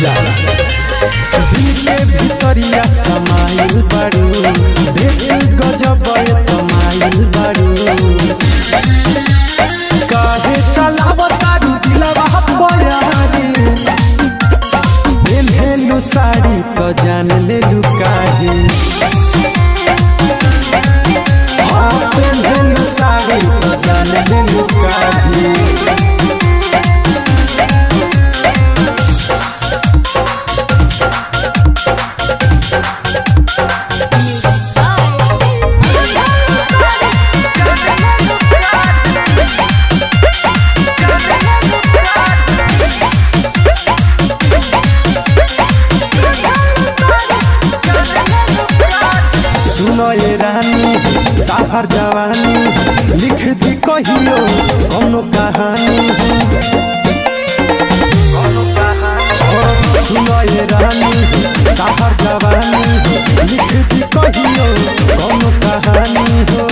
दिल के भितरिया समाइल बारू देख गजब समाइल बारू काहे चलावतारू दिलवा पयारी पेन्हेलु साड़ी तो जान लेलु काहे पेन्हेलु साड़ी तो जान लेलु काहे ये रानी ताहर जवानी लिख दी कहियो कौनो कहानी सुनो ये रानी ताहर जवानी लिख दी कहियो कौनो कहानी हो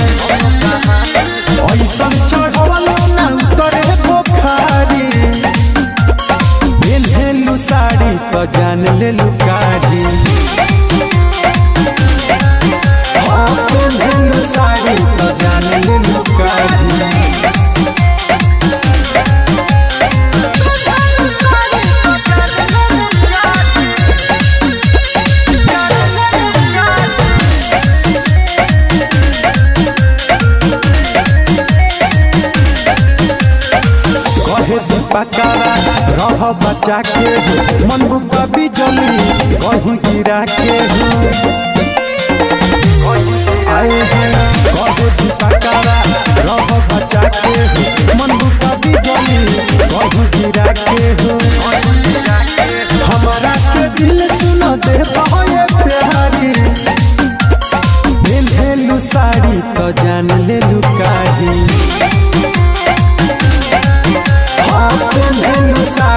ऐसा चढ़वलो ना उतरे पोखरी पेन्हेलु साड़ी तो जान लेलु काढ़ी साड़ी तो जान लेलु काढ़ी कहे दीपकारा रह बचा के मन बुका बिजली कहीं गिरा के आए हैं कहे दीपकारा रह बचा के मन बुका बिजली कहीं गिरा के हमारा के दिल सुन दे पाए प्यारी पेन्हेलु साड़ी तो जान लेलु काढ़ी पेन्हेलु साड़ी